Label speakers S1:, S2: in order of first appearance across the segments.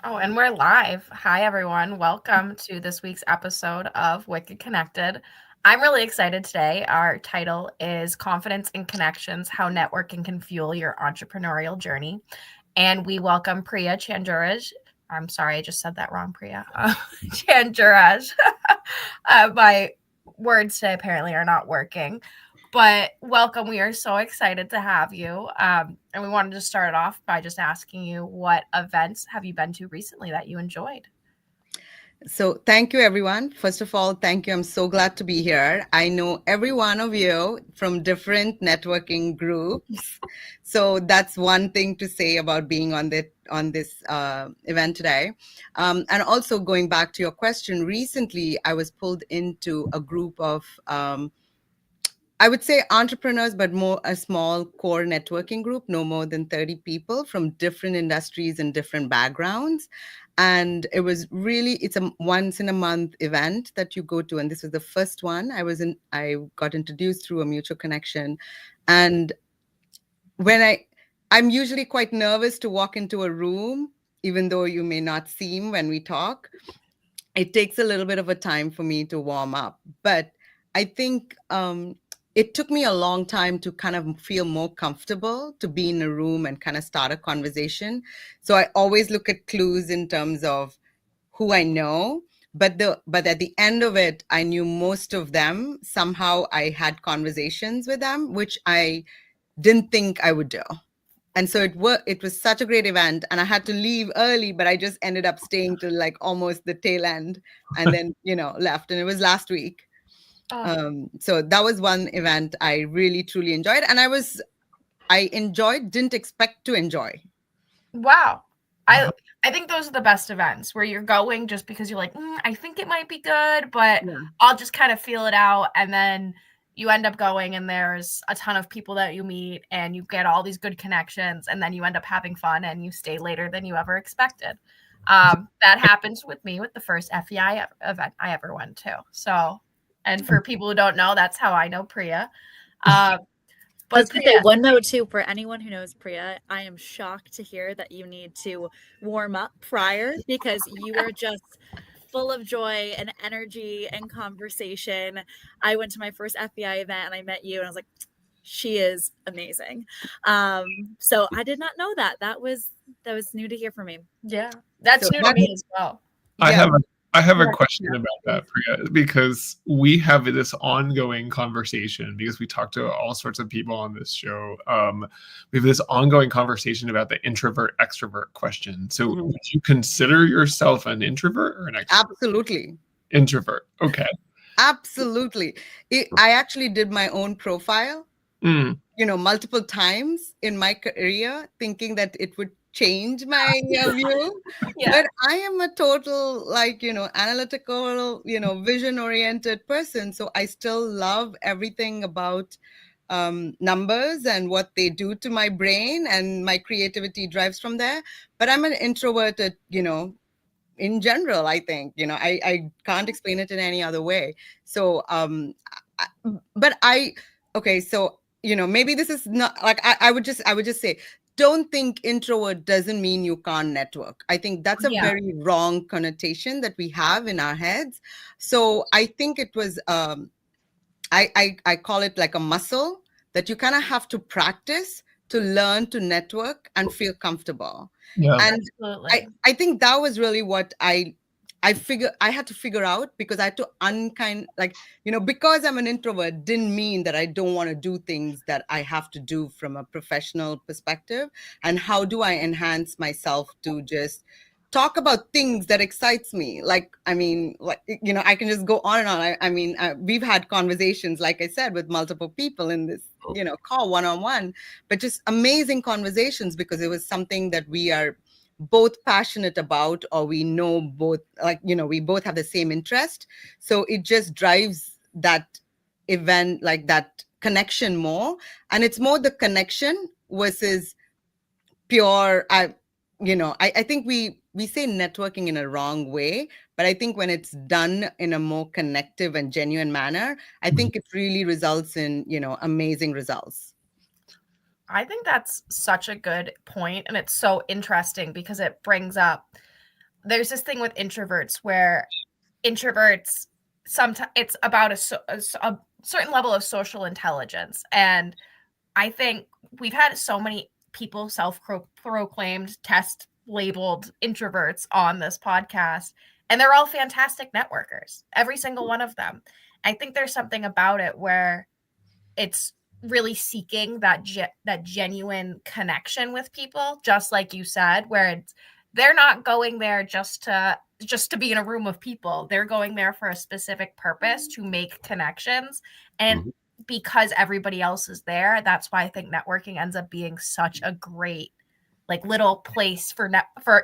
S1: Oh, and we're live. Hi, everyone. Welcome to this week's episode of Wicked Connected. I'm really excited today. Our title is Confidence in Connections, How Networking Can Fuel Your Entrepreneurial Journey. And we welcome Priya Chanduraj. I'm sorry, I just said that wrong, Priya. Chanduraj. My words today apparently are not working. But welcome. We are so excited to have you. And we wanted to start off by just asking you, what events have you been to recently that you enjoyed?
S2: So thank you, everyone. First of all, thank you. I'm so glad to be here. I know every one of you from different networking groups. So that's one thing to say about being on this event today. And also going back to your question, recently I was pulled into a group of I would say entrepreneurs, but more a small core networking group, no more than 30 people from different industries and different backgrounds. And it was really, it's a once in a month event that you go to. And this was the first one. I got introduced through a mutual connection. And when I'm usually quite nervous to walk into a room, even though you may not seem when we talk. It takes a little bit of a time for me to warm up. But I think it took me a long time to kind of feel more comfortable to be in a room and kind of start a conversation. So I always look at clues in terms of who I know. But at the end of it, I knew most of them. Somehow I had conversations with them, which I didn't think I would do. And so it was such a great event, and I had to leave early, but I just ended up staying till like almost the tail end, and then left. And it was last week. So that was one event I really truly enjoyed, and didn't expect to enjoy.
S1: Wow. I think those are the best events where you're going just because you're like, I think it might be good, but
S2: Yeah.
S1: I'll just kind of feel it out. And then you end up going and there's a ton of people that you meet and you get all these good connections, and then you end up having fun and you stay later than you ever expected. That happens with me with the first FEI event I ever went to. So, and for people who don't know, that's how I know Priya.
S3: I was going to say one note too, for anyone who knows Priya, I am shocked to hear that you need to warm up prior, because you are just full of joy and energy and conversation. I went to my first FBI event and I met you and I was like, she is amazing. So I did not know that. That was new to hear from me.
S1: Yeah, that's new to me as well.
S4: I have a question about that, Priya, because we have this ongoing conversation, because we talk to all sorts of people on this show. We have this ongoing conversation about the introvert extrovert question. So would you consider yourself an introvert or an extrovert?
S2: Absolutely.
S4: Introvert. Okay.
S2: Absolutely. I actually did my own profile, multiple times in my career, thinking that it would change my view. Yeah. But I am a total analytical, vision oriented person. So I still love everything about numbers and what they do to my brain, and my creativity drives from there. But I'm an introverted, in general, I think, I can't explain it in any other way. So, so, maybe this is not like, I would just say, don't think introvert doesn't mean you can't network. I think that's a very wrong connotation that we have in our heads. So I think it was, I call it like a muscle that you kind of have to practice to learn to network and feel comfortable.
S4: Yeah.
S2: And I think that was really what I had to figure out, because I had to because I'm an introvert didn't mean that I don't want to do things that I have to do from a professional perspective. And how do I enhance myself to just talk about things that excites me? I can just go on and on. We've had conversations, like I said, with multiple people in this, call one-on-one, but just amazing conversations, because it was something that we are both passionate about, or we know both, we both have the same interest. So it just drives that event, like that connection more. And it's more the connection versus pure, I think we say networking in a wrong way, but I think when it's done in a more connective and genuine manner, I think it really results in, amazing results.
S1: I think that's such a good point, and it's so interesting because it brings up there's this thing with introverts where introverts, sometimes it's about a certain level of social intelligence. And I think we've had so many people self-proclaimed, test labeled introverts on this podcast, and they're all fantastic networkers, every single one of them. I think there's something about it where it's really seeking that genuine connection with people, just like you said, where they're not going there just to be in a room of people. They're going there for a specific purpose, to make connections. And because everybody else is there, that's why I think networking ends up being such a great like little place for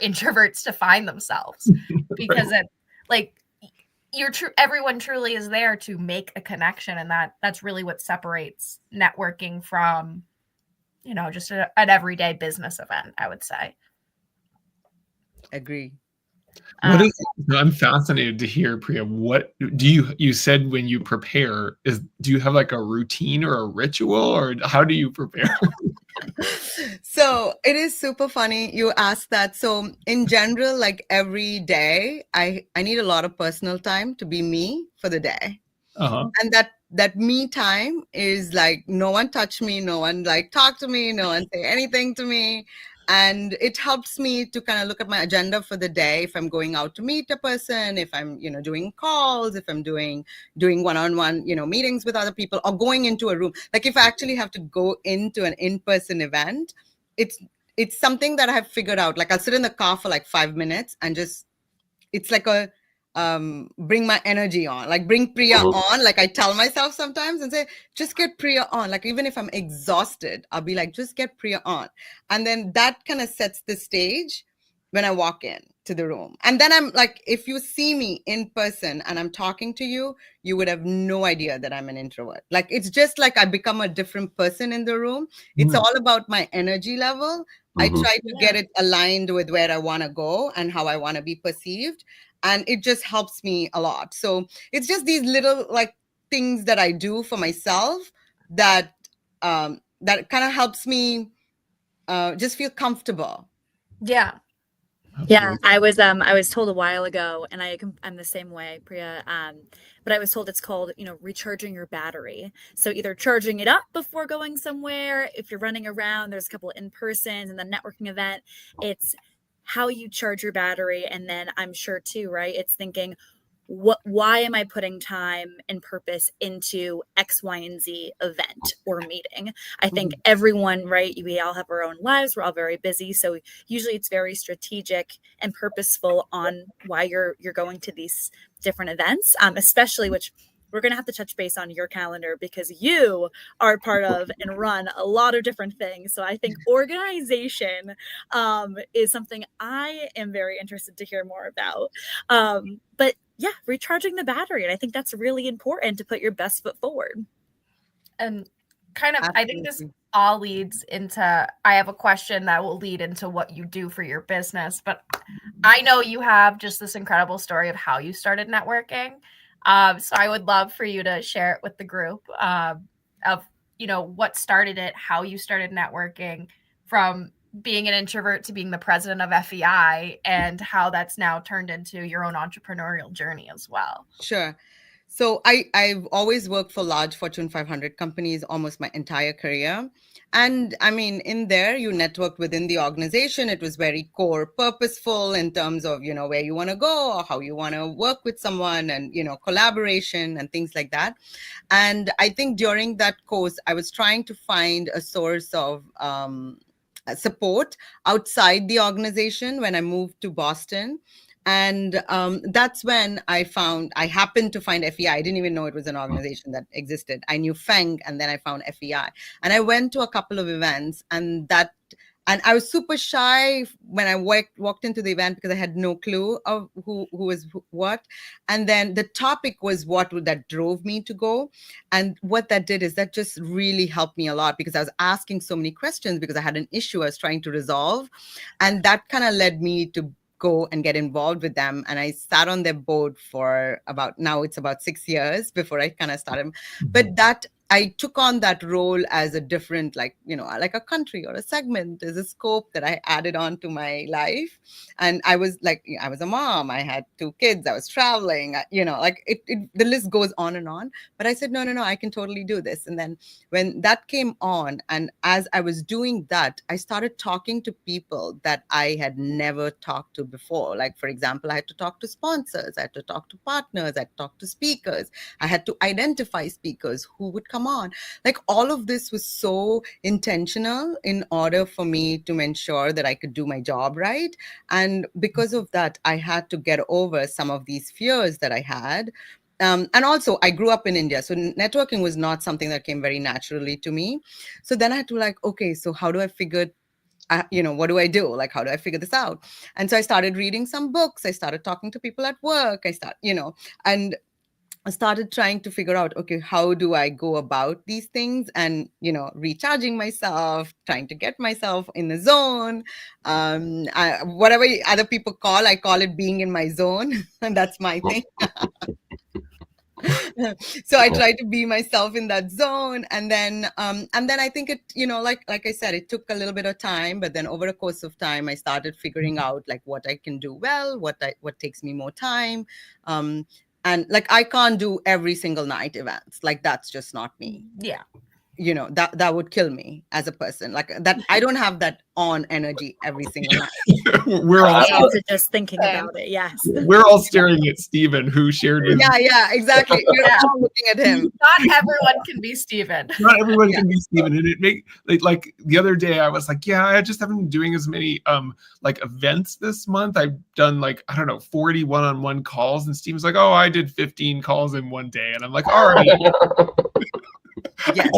S1: introverts to find themselves, because it like everyone truly is there to make a connection, and that's really what separates networking from, just an everyday business event, I would say.
S2: Agree.
S4: I'm fascinated to hear, Priya, what do you said when you prepare, do you have like a routine or a ritual, or how do you prepare?
S2: So it is super funny you asked that. So in general, like every day, I need a lot of personal time to be me for the day. And that me time is like, no one touch me, no one like talk to me, no one say anything to me. And it helps me to kind of look at my agenda for the day. If I'm going out to meet a person, if I'm, doing calls, if I'm doing one-on-one, meetings with other people, or going into a room. Like if I actually have to go into an in-person event, it's something that I have figured out. Like I'll sit in the car for like 5 minutes and just, it's like a, bring my energy on, like bring Priya on. Like I tell myself sometimes and say, just get Priya on. Like even if I'm exhausted, I'll be like, just get Priya on. And then that kind of sets the stage when I walk in to the room. And then I'm like, if you see me in person and I'm talking to you, you would have no idea that I'm an introvert. Like it's just like I become a different person in the room. It's all about my energy level. I try to get it aligned with where I want to go and how I want to be perceived. And it just helps me a lot. So it's just these little like things that I do for myself that that kind of helps me just feel comfortable.
S1: Yeah.
S3: Yeah, I was told a while ago, and I'm the same way, Priya. But I was told it's called, recharging your battery. So either charging it up before going somewhere, if you're running around, there's a couple of in-persons and the networking event, it's how you charge your battery. And then I'm sure too, right? It's thinking, why am I putting time and purpose into X, Y, and Z event or meeting? I think everyone, right? We all have our own lives. We're all very busy. So usually it's very strategic and purposeful on why you're going to these different events, especially which we're going to have to touch base on your calendar because you are part of and run a lot of different things. So I think organization is something I am very interested to hear more about. But yeah, recharging the battery. And I think that's really important to put your best foot forward.
S1: And kind of, I think this all leads into, I have a question that will lead into what you do for your business, but I know you have just this incredible story of how you started networking. So I would love for you to share it with the group of, what started it, how you started networking from being an introvert to being the president of FEI, and how that's now turned into your own entrepreneurial journey as well.
S2: Sure. So I've always worked for large Fortune 500 companies almost my entire career. And I mean, in there, you networked within the organization. It was very core purposeful in terms of, where you want to go or how you want to work with someone and, collaboration and things like that. And I think during that course, I was trying to find a source of support outside the organization when I moved to Boston. And that's when I happened to find FEI. I didn't even know it was an organization that existed. I knew FENG, and then I found FEI. And I went to a couple of events, and I was super shy when I walked into the event because I had no clue of who was what. And then the topic was that drove me to go. And what that did is that just really helped me a lot because I was asking so many questions because I had an issue I was trying to resolve. And that kind of led me to go and get involved with them. And I sat on their board for about 6 years before I kind of started. But that I took on that role as a different, like, like a country or a segment. There's a scope that I added on to my life. And I was like, I was a mom. I had 2 kids. I was traveling, like the list goes on and on. But I said, no, I can totally do this. And then when that came on, and as I was doing that, I started talking to people that I had never talked to before. Like, for example, I had to talk to sponsors, I had to talk to partners, I had to talk to speakers, I had to identify speakers who would come on. Like, all of this was so intentional in order for me to ensure that I could do my job right. And because of that, I had to get over some of these fears that I had. And also, I grew up in India, so networking was not something that came very naturally to me. So then I had to like, okay, so how do I figure, what do I do? Like, how do I figure this out? And so I started reading some books. I started talking to people at work. And I started trying to figure out, okay, how do I go about these things, and, recharging myself, trying to get myself in the zone. Whatever other people I call it being in my zone. And that's my thing. So I try to be myself in that zone. And then I think it, like I said, it took a little bit of time, but then over a course of time, I started figuring out like what I can do well, what takes me more time. And like, I can't do every single night events. Like, that's just not me.
S1: Yeah.
S2: That would kill me as a person. Like, that I don't have that on energy every single night.
S4: We're all
S3: also just thinking about it. Yes.
S4: We're all staring at Stephen, who shared with
S2: Yeah, exactly. You're all looking at him.
S1: Not everyone can be Stephen.
S4: Not everyone can be Stephen. And it like the other day I was like, yeah, I just haven't been doing as many like events this month. I've done like, I don't know, 40 one-on-one calls, and Stephen's like, oh, I did 15 calls in one day. And I'm like, all right.
S2: Yes,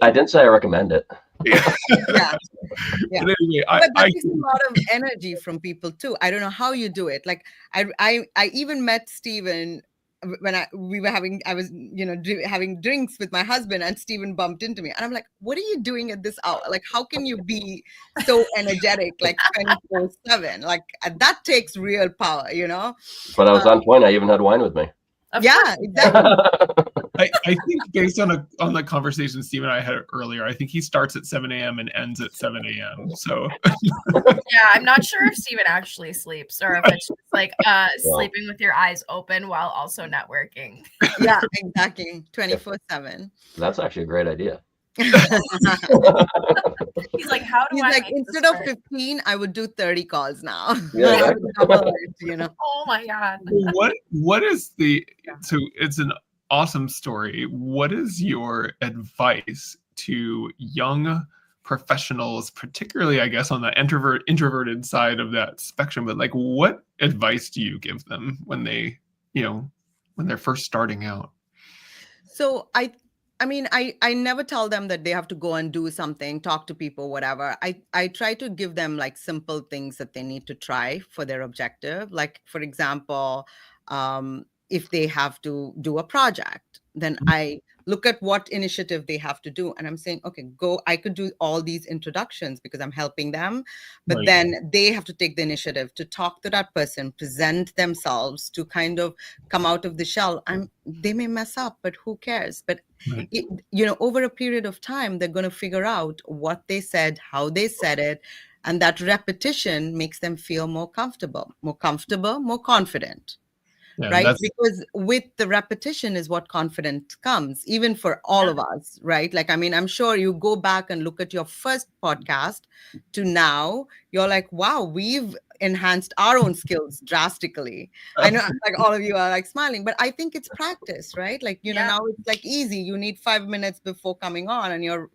S5: I didn't say I recommend it.
S2: Yeah.
S4: But anyway,
S2: but that takes a lot of energy from people too. I don't know how you do it. Like, I even met Stephen when I was having drinks with my husband, and Stephen bumped into me, and I'm like, what are you doing at this hour? Like, how can you be so energetic like 24/7? Like, that takes real power,
S5: But I was on point. I even had wine with me.
S2: Yeah, exactly.
S4: I think based on the conversation Steve and I had earlier, I think he starts at 7 a.m. and ends at 7 a.m. So
S1: yeah, I'm not sure if Stephen actually sleeps, or if it's just like sleeping with your eyes open while also networking.
S2: Yeah, exactly. 24/7.
S5: That's actually a great idea.
S1: He's like, how do I make
S2: instead of 15, I would do 30 calls now.
S5: Yeah.
S1: Oh my God.
S4: What is so it's an awesome story. What is your advice to young professionals, particularly, I guess, on the introverted side of that spectrum? But like, what advice do you give them when they, when they're first starting out?
S2: So I mean, I never tell them that they have to go and do something, talk to people, whatever. I try to give them like simple things that they need to try for their objective. Like, for example, if they have to do a project, then I look at what initiative they have to do. And I'm saying, okay, I could do all these introductions because I'm helping them. But
S4: Right.
S2: then they have to take the initiative to talk to that person, present themselves, to kind of come out of the shell. They may mess up, but who cares? But
S4: Right.
S2: over a period of time, they're going to figure out what they said, how they said it. And that repetition makes them feel more comfortable, more confident.
S4: Yeah,
S2: right? Because with the repetition is what confidence comes, even for all of us, right? Like, I mean, I'm sure you go back and look at your first podcast to now, you're like, wow, we've enhanced our own skills drastically. I know like all of you are like smiling, but I think it's practice, right? Like, now it's like easy. You need 5 minutes before coming on and you're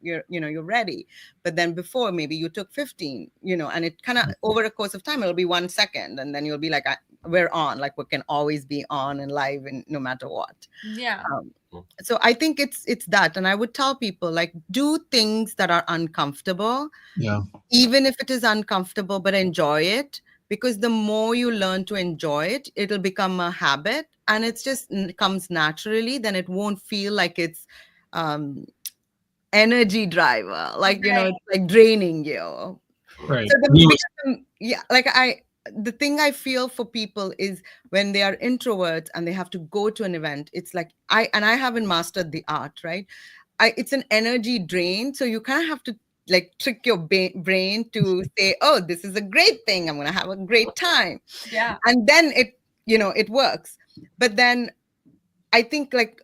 S2: ready. But then before, maybe you took 15, and it kind of over a course of time, it'll be 1 second. And then you'll be like, we're on, like we can always be on and live and no matter what.
S1: Yeah.
S2: So I think it's that. And I would tell people, like, do things that are uncomfortable.
S4: Yeah.
S2: Even if it is uncomfortable, but enjoy it. Because the more you learn to enjoy it, it'll become a habit, and it's just comes naturally. Then it won't feel like it's energy driver, like, it's like draining you.
S4: Right.
S2: So the thing I feel for people is when they are introverts and they have to go to an event, it's like I haven't mastered the art, right? It's an energy drain. So you kind of have to like trick your brain to say, oh, this is a great thing. I'm going to have a great time.
S1: Yeah.
S2: And then it works. But then I think like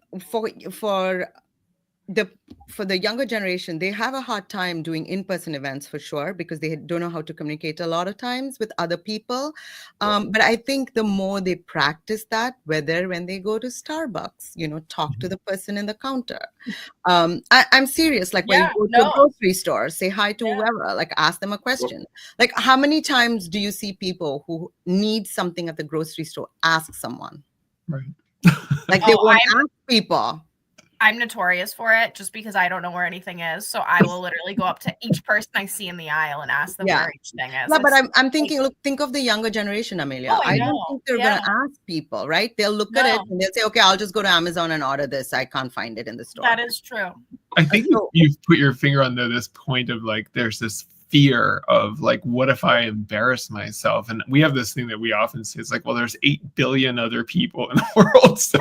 S2: for the younger generation, they have a hard time doing in-person events for sure, because they don't know how to communicate a lot of times with other people. But I think the more they practice that, whether when they go to Starbucks, talk to the person in the counter. I'm serious. Like when you go to a grocery store, say hi to whoever, like ask them a question. Like how many times do you see people who need something at the grocery store ask someone?
S4: Right.
S2: Like they won't ask people.
S1: I'm notorious for it just because I don't know where anything is. So I will literally go up to each person I see in the aisle and ask them where each thing is.
S2: Yeah, but I'm thinking, look, think of the younger generation, Amelia. I don't think they're going to ask people, right? They'll look at it and they'll say, okay, I'll just go to Amazon and order this. I can't find it in the store.
S1: That is true.
S4: I think you've put your finger on this point of like, there's this fear of like, what if I embarrass myself? And we have this thing that we often say, it's like, well, there's 8 billion other people in the world. So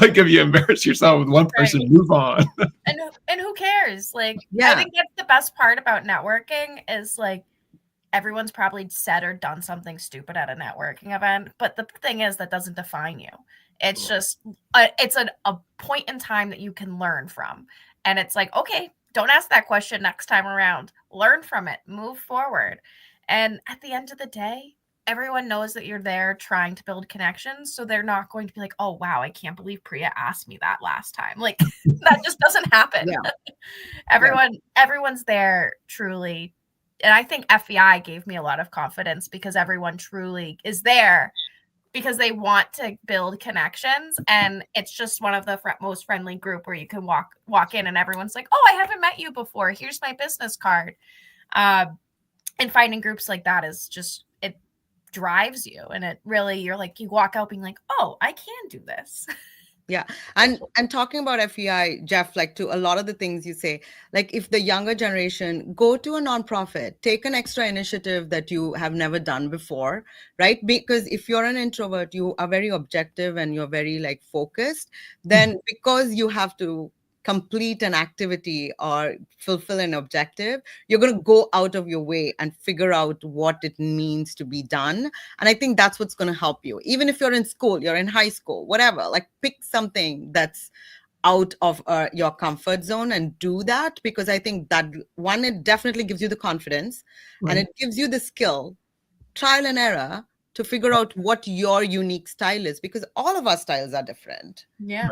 S4: like, if you embarrass yourself with one person, move on.
S1: And who cares? Like, I think that's the best part about networking is like, everyone's probably said or done something stupid at a networking event. But the thing is, that doesn't define you. It's just, it's a point in time that you can learn from. And it's like, okay, don't ask that question next time around. Learn from it, move forward. And at the end of the day, everyone knows that you're there trying to build connections. So they're not going to be like, oh, wow, I can't believe Priya asked me that last time. Like that just doesn't happen. Everyone's there truly. And I think FEI gave me a lot of confidence because everyone truly is there because they want to build connections. And it's just one of the most friendly group where you can walk in and everyone's like, oh, I haven't met you before. Here's my business card. And finding groups like that is just, it drives you. And it really, you're like, you walk out being like, oh, I can do this.
S2: Yeah. And talking about FEI, Jeff, like to a lot of the things you say, like if the younger generation go to a nonprofit, take an extra initiative that you have never done before, right? Because if you're an introvert, you are very objective and you're very like focused, then because you have to complete an activity or fulfill an objective, you're going to go out of your way and figure out what it means to be done. And I think that's what's going to help you. Even if you're in school, you're in high school, whatever, like pick something that's out of your comfort zone and do that, because I think that one, it definitely gives you the confidence and it gives you the skill, trial and error, to figure out what your unique style is, because all of our styles are different.
S1: Yeah.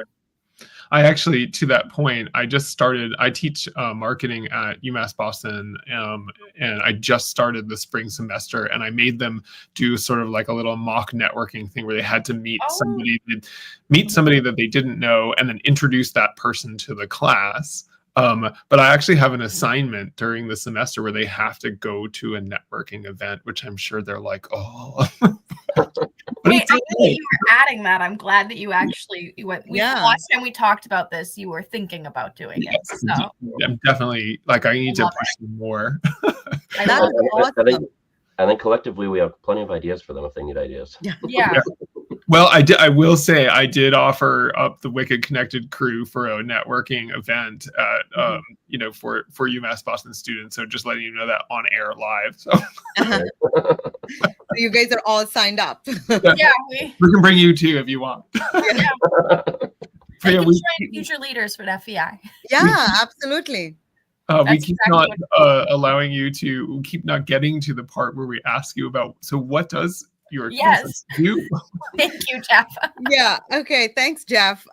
S4: I actually, to that point, I teach marketing at UMass Boston, and I just started the spring semester, and I made them do sort of like a little mock networking thing where they had to meet somebody that they didn't know and then introduce that person to the class. But I actually have an assignment during the semester where they have to go to a networking event, which I'm sure they're like, oh.
S1: Wait, I think you were adding that. I'm glad that you actually last time we talked about this, you were thinking about doing it. So
S4: I'm definitely like, I need to push them more.
S5: I think collectively we have plenty of ideas for them if they need ideas.
S1: Yeah.
S4: Well, I will say I did offer up the Wicked Connected crew for a networking event at, for UMass Boston students. So just letting you know that on air live. So,
S2: so you guys are all signed up.
S1: Yeah,
S4: we can bring you too if you want.
S1: Yeah.
S4: Priya,
S1: future leaders for FEI.
S2: Yeah, absolutely.
S4: We keep not allowing you to keep not getting to the part where we ask you about, so what does your conference do?
S1: Thank you, Jeff.
S2: Yeah. Okay. Thanks, Jeff.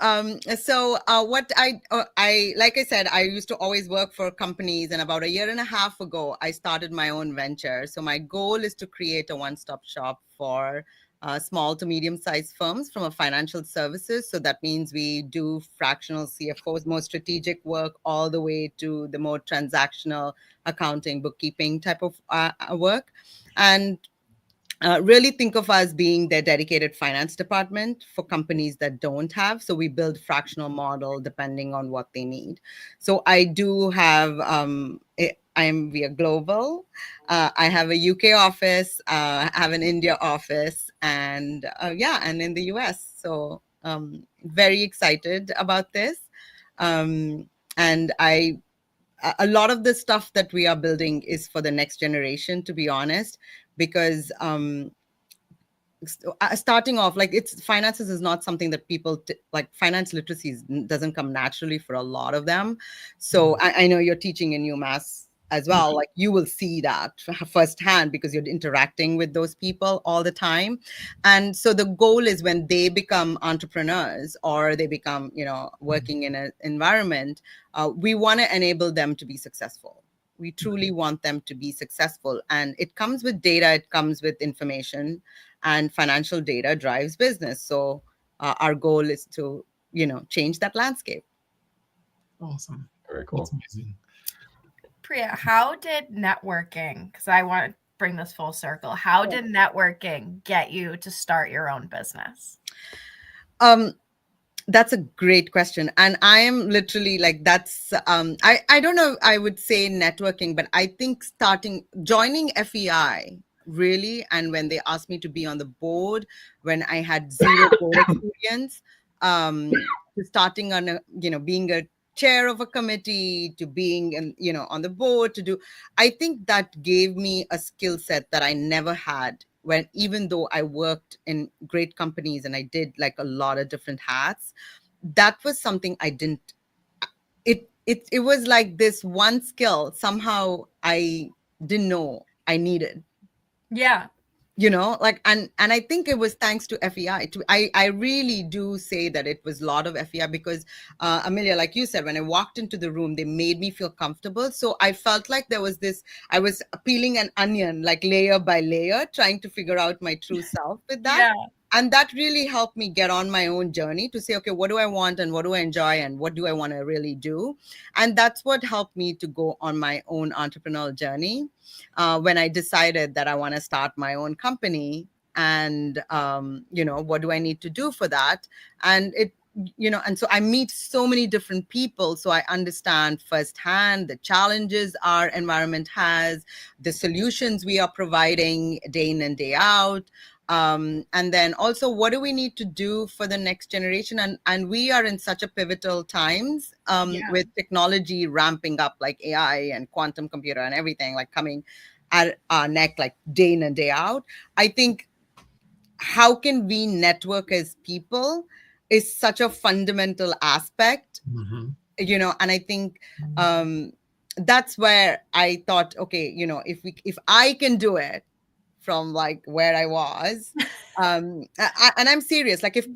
S2: So what I like I said, I used to always work for companies, and about a year and a half ago, I started my own venture. So my goal is to create a one-stop shop for small to medium-sized firms from a financial services. So that means we do fractional CFOs, more strategic work, all the way to the more transactional accounting, bookkeeping type of work. And really think of us being their dedicated finance department for companies that don't have. So we build fractional model depending on what they need. So I do have, we are global. I have a UK office, I have an India office, and and in the US. So very excited about this. And a lot of the stuff that we are building is for the next generation, to be honest, because starting off, like, it's finances is not something that people like. Finance literacy doesn't come naturally for a lot of them. So I know you're teaching in UMass as well. Like, you will see that firsthand because you're interacting with those people all the time. And so the goal is when they become entrepreneurs or they become, working in an environment, we want to enable them to be successful. We truly want them to be successful. And it comes with data, it comes with information, and financial data drives business. So our goal is to, change that landscape.
S4: Awesome.
S5: Very cool.
S4: That's amazing.
S1: Priya, how did networking, because I want to bring this full circle, how did networking get you to start your own business?
S2: That's a great question. And I am literally like, that's, I don't know, I would say networking, but I think joining FEI really, and when they asked me to be on the board, when I had zero board experience, to starting on being a chair of a committee, to being on the board, I think that gave me a skill set that I never had, when even though I worked in great companies and I did like a lot of different hats. That was something I didn't, it was like this one skill somehow I didn't know I needed.
S1: Yeah.
S2: And I think it was thanks to FEI. I really do say that it was a lot of FEI because, Amelia, like you said, when I walked into the room, they made me feel comfortable. So I felt like there was I was peeling an onion, like layer by layer, trying to figure out my true self with that.
S1: Yeah.
S2: And that really helped me get on my own journey to say, okay, what do I want and what do I enjoy and what do I want to really do? And that's what helped me to go on my own entrepreneurial journey. When I decided that I want to start my own company, and what do I need to do for that? And and so I meet so many different people, so I understand firsthand the challenges our environment has, the solutions we are providing day in and day out. And then also, what do we need to do for the next generation? And we are in such a pivotal times with technology ramping up, like AI and quantum computer and everything like coming at our neck like day in and day out. I think how can we network as people is such a fundamental aspect, and I think that's where I thought, okay, if I can do it from like where I was. And I'm serious. Like if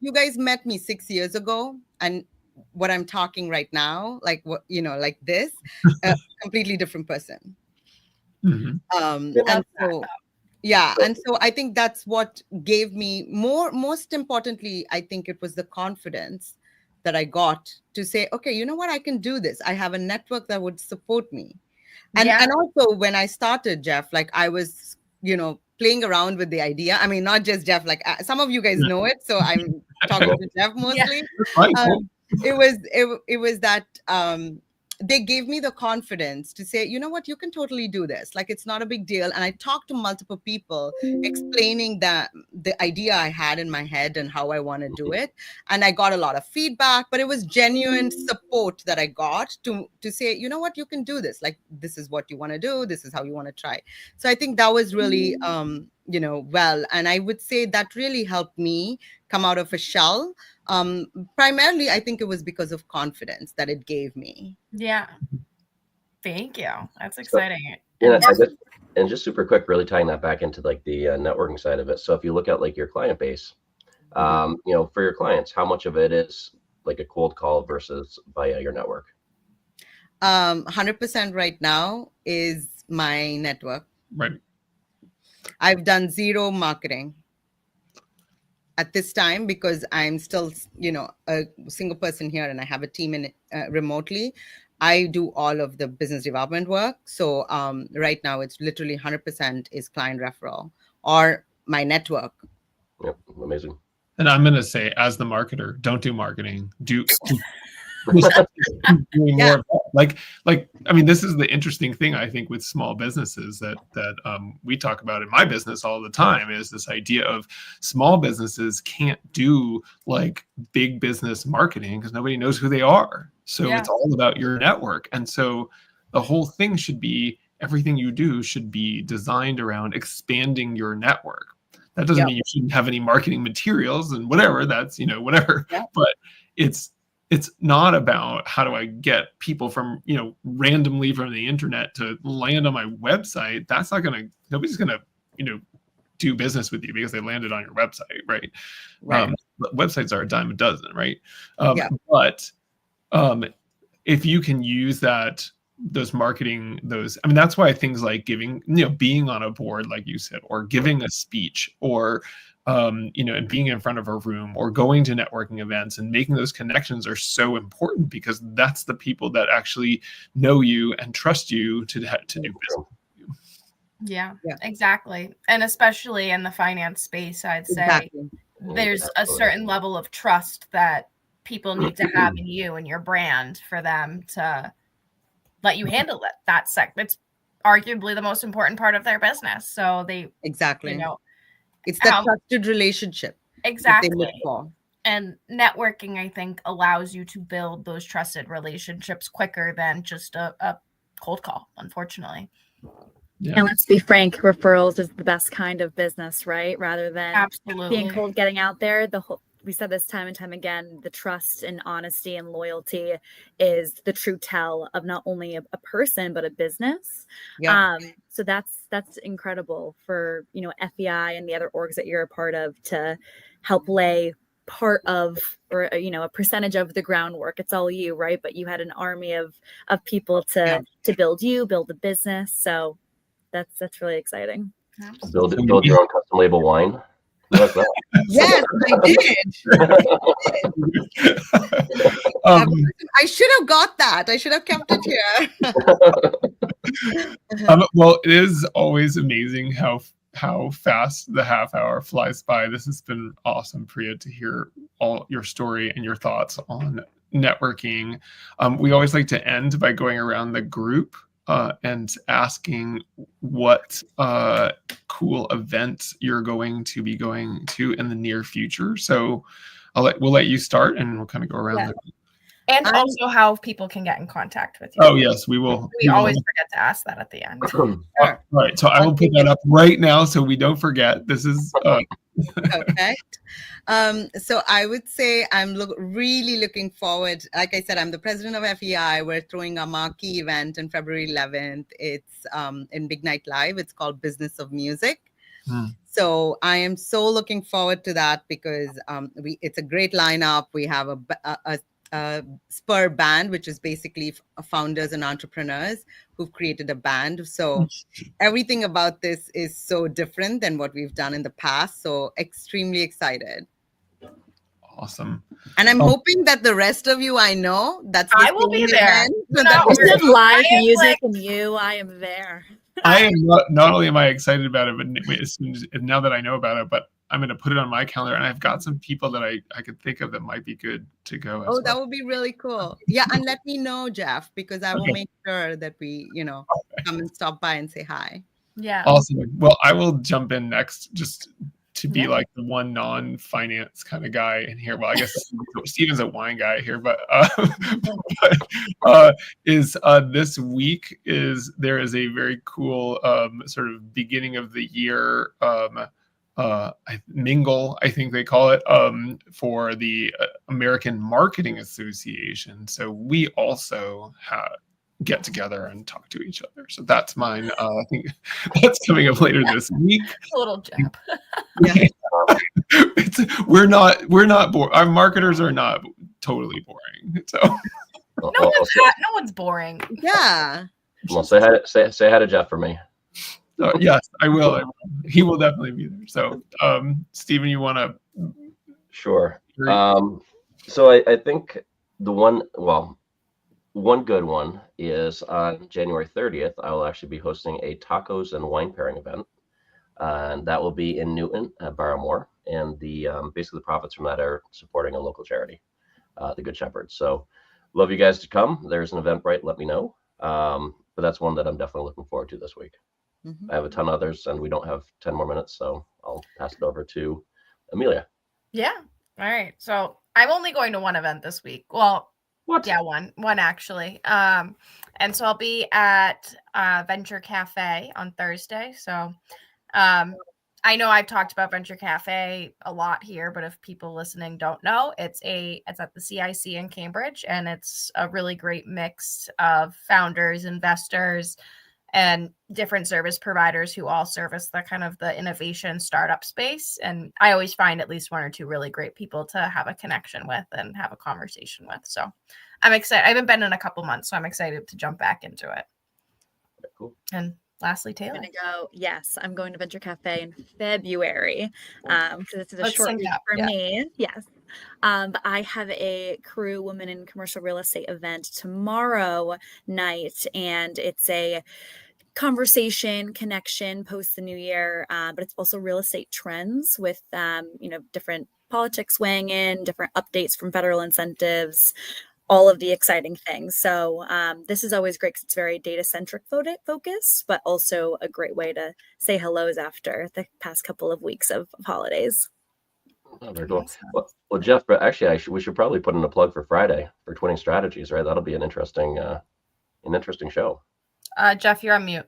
S2: you guys met me 6 years ago and what I'm talking right now, like what, like this, completely different person. And so I think that's what gave me most importantly, I think it was the confidence that I got to say, okay, you know what, I can do this. I have a network that would support me. And also when I started, Jeff, like I was, playing around with the idea. I mean, not just Jeff, like some of you guys know it. So I'm talking to Jeff mostly. It was that they gave me the confidence to say, you know what, you can totally do this. Like, it's not a big deal. And I talked to multiple people explaining the idea I had in my head and how I want to do it. And I got a lot of feedback, but it was genuine support that I got to say, you know what, you can do this. Like, this is what you want to do. This is how you want to try. So I think that was really, well, and I would say that really helped me come out of a shell. Primarily, I think it was because of confidence that it gave me.
S1: Yeah. Thank you. That's exciting.
S5: And just super quick, really tying that back into like the networking side of it. So if you look at like your client base, for your clients, how much of it is like a cold call versus via your network?
S2: 100% right now is my network.
S4: Right.
S2: I've done zero marketing at this time because I'm still, a single person here and I have a team in remotely. I do all of the business development work. So right now it's literally 100% is client referral. or my network.
S5: Yep, amazing.
S4: And I'm going to say, as the marketer, don't do marketing. Do doing more of that. Like I mean, this is the interesting thing, I think, with small businesses that we talk about in my business all the time, is this idea of small businesses can't do like big business marketing because nobody knows who they are. So it's all about your network. And so the whole thing should be, everything you do should be designed around expanding your network. That doesn't mean you shouldn't have any marketing materials and whatever, that's, whatever, but it's not about how do I get people from, randomly from the internet to land on my website. That's not nobody's going to, do business with you because they landed on your website. Right. Websites are a dime a dozen. Right. But if you can use those marketing, that's why things like giving, being on a board, like you said, or giving a speech, or and being in front of a room, or going to networking events and making those connections are so important, because that's the people that actually know you and trust you to do business with you.
S1: Yeah, exactly. And especially in the finance space, I'd say there's a certain level of trust that people need to have in you and your brand for them to let you handle that it's arguably the most important part of their business. So they
S2: it's that trusted relationship.
S1: Exactly.
S2: That they look for.
S1: And networking, I think, allows you to build those trusted relationships quicker than just a cold call, unfortunately.
S3: Yeah. And let's be frank, referrals is the best kind of business, right? Rather than being cold, getting out there. We said this time and time again, the trust and honesty and loyalty is the true tell of not only a person, but a business. So that's incredible for, FEI and the other orgs that you're a part of to help lay part of, or, a percentage of the groundwork. It's all you, right? But you had an army of people to build the business. So that's really exciting.
S5: Build your own custom label wine. What's that?
S2: Yes, I did. I should have got that. I should have kept it here.
S4: Well, it is always amazing how fast the half hour flies by. This has been awesome, Priya, to hear all your story and your thoughts on networking. We always like to end by going around the group and asking what cool events you're going to be going to in the near future. So we'll let you start, and we'll kind of go around.
S1: And also how people can get in contact with you.
S4: Oh, yes, we will.
S1: We always forget to ask that at the end.
S2: Sure.
S4: All right, so I will put that up right now so we don't forget. This is
S2: perfect. So I would say I'm really looking forward. Like I said, I'm the president of FEI. We're throwing a marquee event on February 11th. It's in Big Night Live. It's called Business of Music. So I am so looking forward to that, because it's a great lineup. We have a Spur band, which is basically founders and entrepreneurs who've created a band. So everything about this is so different than what we've done in the past. So extremely excited.
S4: Awesome.
S2: And I'm hoping that the rest of you, I know
S1: I will be there.
S3: Live music and you, I am there.
S4: I am not only am I excited about it, but now that I know about it, but I'm going to put it on my calendar, and I've got some people that I could think of that might be good to go. As well.
S2: That would be really cool. Yeah, and let me know, Jeff, because I will make sure that we, come and stop by and say hi.
S1: Yeah.
S4: Awesome. Well, I will jump in next just to be like the one non-finance kind of guy in here. Well, I guess Steven's a wine guy here, but this week there is a very cool sort of beginning of the year mingle, I think they call it, for the American Marketing Association. So we also get together and talk to each other. So that's mine. I think that's coming up later this week.
S1: A little jab.
S4: We're not boring. Our marketers are not totally boring. So
S1: no one's boring.
S2: Yeah.
S5: Well, say hi to Jeff for me.
S4: Yes, I will. He will definitely be there. So, Steven, you want to?
S5: Sure. So I think one good one is on January 30th, I will actually be hosting a tacos and wine pairing event. and that will be in Newton at Barramore. And the basically the profits from that are supporting a local charity, the Good Shepherd. So love you guys to come. There's an Eventbrite, let me know. But that's one that I'm definitely looking forward to this week. I have a ton of others, and we don't have 10 more minutes, so I'll pass it over to Amelia.
S1: Yeah. All right. So I'm only going to one event this week. Well,
S5: What?
S1: yeah, one actually. And so I'll be at Venture Cafe on Thursday. So I know I've talked about Venture Cafe a lot here, but if people listening don't know, it's at the CIC in Cambridge, and it's a really great mix of founders, investors, and different service providers who all service the kind of the innovation startup space. And I always find at least one or two really great people to have a connection with and have a conversation with. So I'm excited. I haven't been in a couple months, so I'm excited to jump back into it.
S5: Cool.
S1: And lastly, Taylor.
S3: I'm going to Venture Cafe in February because this is a short week for me. Yes. But I have a Crew Women in Commercial Real Estate event tomorrow night, and it's a conversation connection post the new year, but it's also real estate trends with different politics weighing in, different updates from federal incentives, all of the exciting things. So this is always great because it's very data-centric focused, but also a great way to say hellos after the past couple of weeks of holidays.
S5: Oh, very cool. Well, Jeff, but actually, we should probably put in a plug for Friday for Twinning Strategies, right? That'll be an interesting show.
S1: Jeff, you're on mute.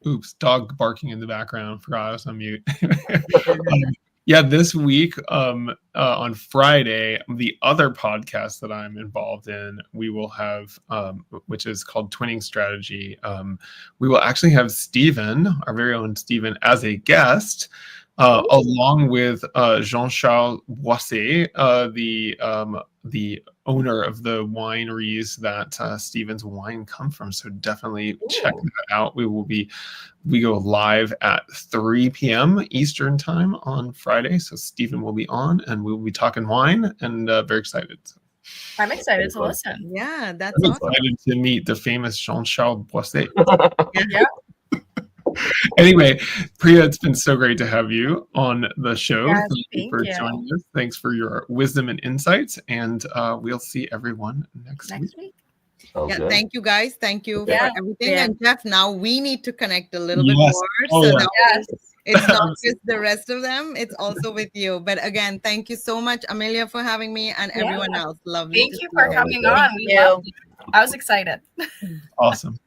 S4: Oops, dog barking in the background. Forgot I was on mute. Yeah, this week on Friday, the other podcast that I'm involved in, we will have, which is called Twinning Strategy. We will actually have Stephen, our very own Stephen, as a guest, along with Jean-Charles Boisset, the owner of the wineries that Stephen's wine come from. So definitely check that out. We go live at 3 p.m. Eastern time on Friday. So Stephen will be on, and we'll be talking wine, and very excited.
S1: I'm excited to listen.
S2: Yeah, that's
S4: I'm
S2: awesome.
S4: excited to meet the famous Jean-Charles Boisset.
S1: Yeah.
S4: Anyway, Priya, it's been so great to have you on the show.
S1: Yes,
S4: Thank you for joining us. Thanks for your wisdom and insights, and we'll see everyone next week.
S2: Thank you guys. Thank you for everything.
S3: Yeah.
S2: And Jeff, now we need to connect a little bit more. So now it's not just the rest of them, it's also with you. But again, thank you so much, Amelia, for having me, and everyone else. Lovely.
S1: Thank you for coming on. We loved you. I was excited.
S4: Awesome.